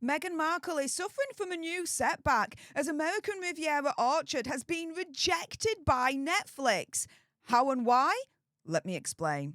Meghan Markle is suffering from a new setback as American Riviera Orchard has been rejected by Netflix. How and why? Let me explain.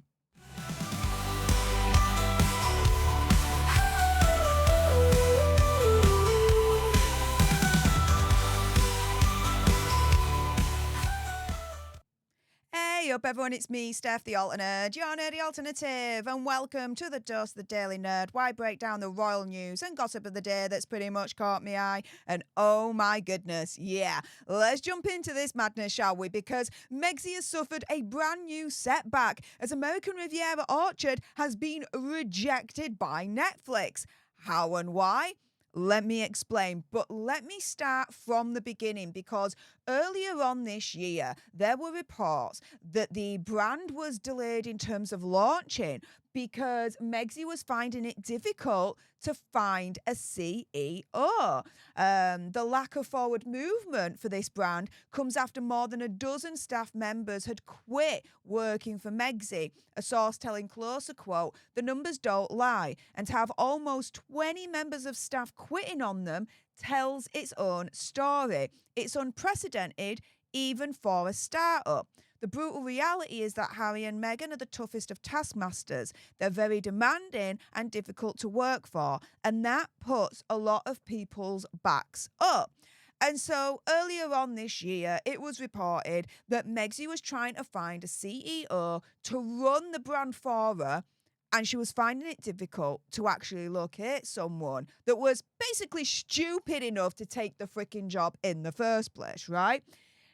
Hey up everyone, it's me, Stef the Alternate, your nerdy alternative, and welcome to the Dose, the Daily Nerd, where I break down the royal news and gossip of the day that's pretty much caught my eye. And oh my goodness, yeah, let's jump into this madness, shall we? Because Megxi has suffered a brand new setback as American Riviera Orchard has been rejected by Netflix. How and why? Let me explain, but let me start from the beginning because earlier on this year, there were reports that the brand was delayed in terms of launching because Megxi was finding it difficult to find a CEO. The lack of forward movement for this brand comes after more than a dozen staff members had quit working for Megxi. A source telling Closer, quote, "The numbers don't lie, and to have almost 20 members of staff quitting on them tells its own story. It's unprecedented even for a startup. The brutal reality is that Harry and Meghan are the toughest of taskmasters. They're very demanding and difficult to work for, and that puts a lot of people's backs up." And so earlier on this year, it was reported that Megxi was trying to find a CEO to run the brand for her, and she was finding it difficult to actually locate someone that was basically stupid enough to take the freaking job in the first place, right?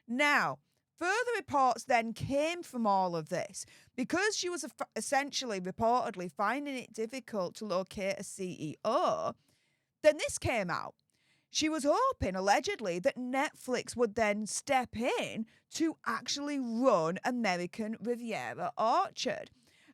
Now, further reports then came from all of this. Because she was essentially reportedly finding it difficult to locate a CEO, then this came out. She was hoping, allegedly, that Netflix would then step in to actually run American Riviera Orchard.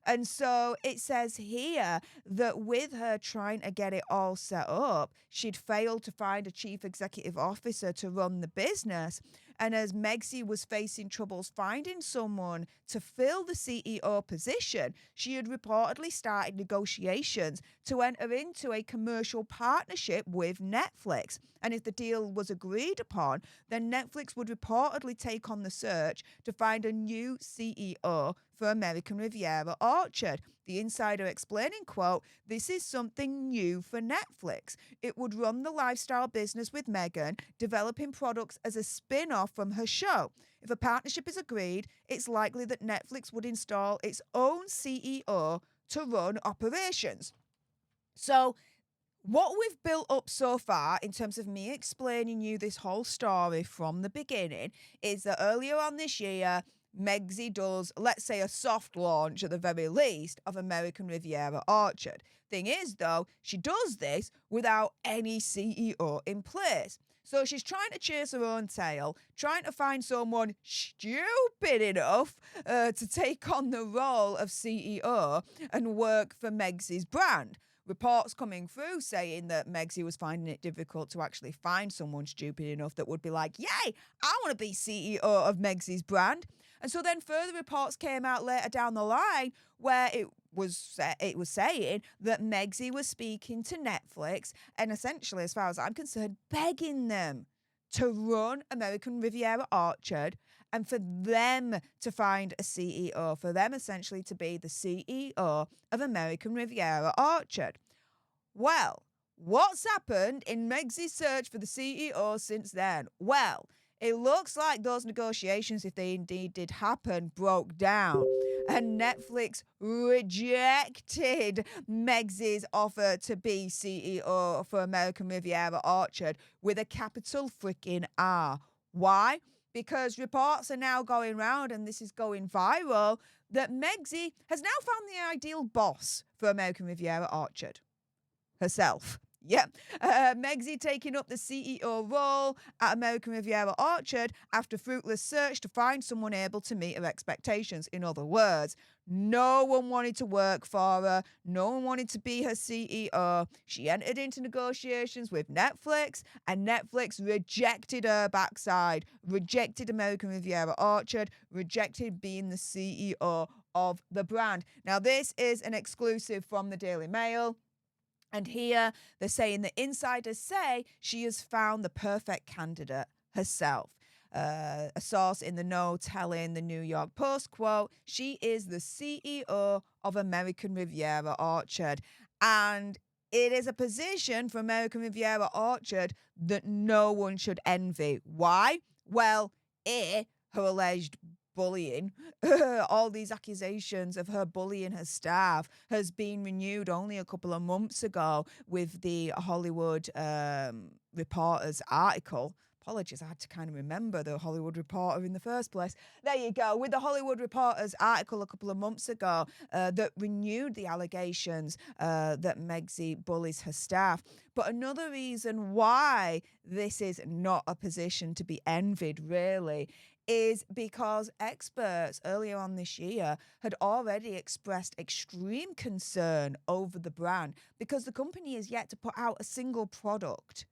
And so it says here that with her trying to get it all set up, she'd failed to find a chief executive officer to run the business. And as Megxi was facing troubles finding someone to fill the CEO position, she had reportedly started negotiations to enter into a commercial partnership with Netflix. And if the deal was agreed upon, then Netflix would reportedly take on the search to find a new CEO for American Riviera Orchard. The insider explaining, quote, "This is something new for Netflix. It would run the lifestyle business with Meghan, developing products as a spin-off from her show. If a partnership is agreed, it's likely that Netflix would install its own CEO to run operations." So what we've built up so far in terms of me explaining you this whole story from the beginning is that earlier on this year, Megxi does, let's say, a soft launch at the very least of American Riviera Orchard. Thing is, though, she does this without any CEO in place. So she's trying to chase her own tail, trying to find someone stupid enough to take on the role of CEO and work for Megxi's brand. Reports coming through saying that Megxi was finding it difficult to actually find someone stupid enough that would be like, yay, I want to be CEO of Megxi's brand. And so then further reports came out later down the line where it was saying that Megxi was speaking to Netflix and essentially, as far as I'm concerned, begging them to run American Riviera Orchard and for them to find a CEO, for them essentially to be the CEO of American Riviera Orchard. Well, what's happened in Megxi's search for the CEO since then? Well, it looks like those negotiations, if they indeed did happen, broke down. And Netflix rejected Megxi's offer to be CEO for American Riviera Orchard with a capital freaking R. Why? Because reports are now going round, and this is going viral, that Megxi has now found the ideal boss for American Riviera Orchard. Herself. Yep. Megxi taking up the CEO role at American Riviera Orchard after fruitless search to find someone able to meet her expectations. In other words, no one wanted to work for her. No one wanted to be her CEO. She entered into negotiations with Netflix, and Netflix rejected her backside, rejected American Riviera Orchard, rejected being the CEO of the brand. Now, this is an exclusive from the Daily Mail. And here they're saying the insiders say she has found the perfect candidate herself. A source in the know telling the New York Post, quote, she is the CEO of American Riviera Orchard. And it is a position for American Riviera Orchard that no one should envy. Why? Well, her alleged bullying, all these accusations of her bullying her staff has been renewed only a couple of months ago with the Hollywood Reporter's article. Apologies, I had to kind of remember the Hollywood Reporter in the first place. There you go. With the Hollywood Reporter's article a couple of months ago that renewed the allegations that Megxie bullies her staff. But another reason why this is not a position to be envied, really, is because experts earlier on this year had already expressed extreme concern over the brand because the company is yet to put out a single product.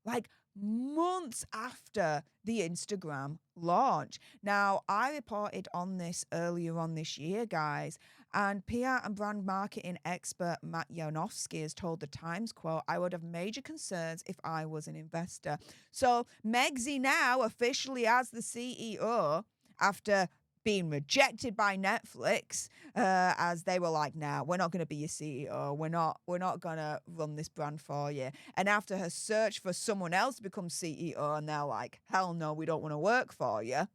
Like, months after the Instagram launch. Now, I reported on this earlier on this year, guys, and PR and brand marketing expert Matt Yanofsky has told the Times, quote, I would have major concerns if I was an investor. So Megxie now officially as the CEO after being rejected by Netflix, as they were like, nah, we're not going to be your CEO. We're not going to run this brand for you. And after her search for someone else to become CEO, and they're like, hell no, we don't want to work for you.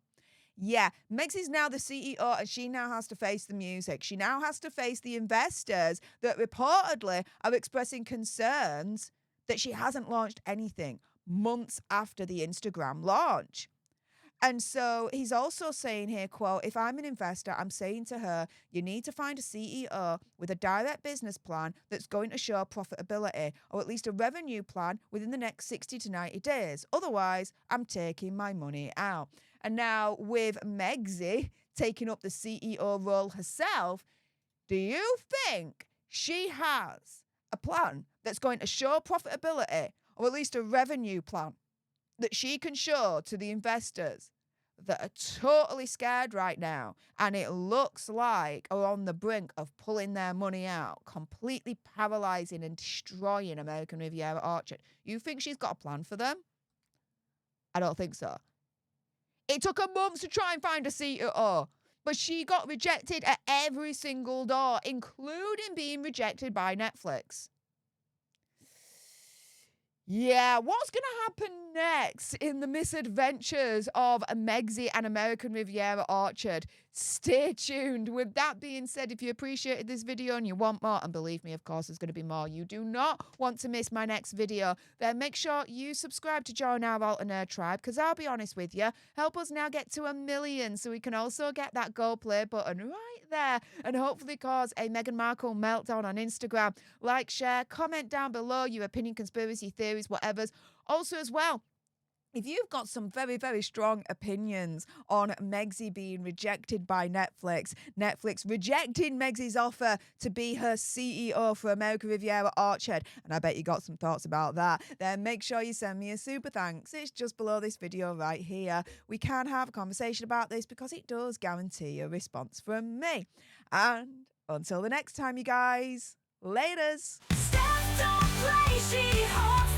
Yeah, Megxie's now the CEO, and she now has to face the music. She now has to face the investors that reportedly are expressing concerns that she hasn't launched anything months after the Instagram launch. And so he's also saying here, quote, if I'm an investor, I'm saying to her, you need to find a CEO with a direct business plan that's going to show profitability or at least a revenue plan within the next 60 to 90 days. Otherwise, I'm taking my money out. And now with Megxie taking up the CEO role herself, do you think she has a plan that's going to show profitability or at least a revenue plan that she can show to the investors that are totally scared right now and it looks like are on the brink of pulling their money out, completely paralyzing and destroying American Riviera Orchard? You think she's got a plan for them? I don't think so. It took her months to try and find a CEO, but she got rejected at every single door, including being rejected by Netflix. Yeah, what's going to happen next in the misadventures of Megxie and American Riviera Orchard? Stay tuned. With that being said, if you appreciated this video and you want more, and believe me, of course, there's going to be more, you do not want to miss my next video, then make sure you subscribe to join our Alt and Nerd tribe, because I'll be honest with you, help us now get to 1 million so we can also get that go play button right there and hopefully cause a Meghan Markle meltdown on Instagram. Like, share, comment down below your opinion, conspiracy theories, whatever's. Also as well, if you've got some very, very strong opinions on Megxie being rejected by Netflix rejecting Megxie's offer to be her CEO for American Riviera Orchard, and I bet you got some thoughts about that, then make sure you send me a super thanks. It's just below this video right here. We can have a conversation about this because it does guarantee a response from me. And until the next time, you guys, laters. Steph don't play, she holds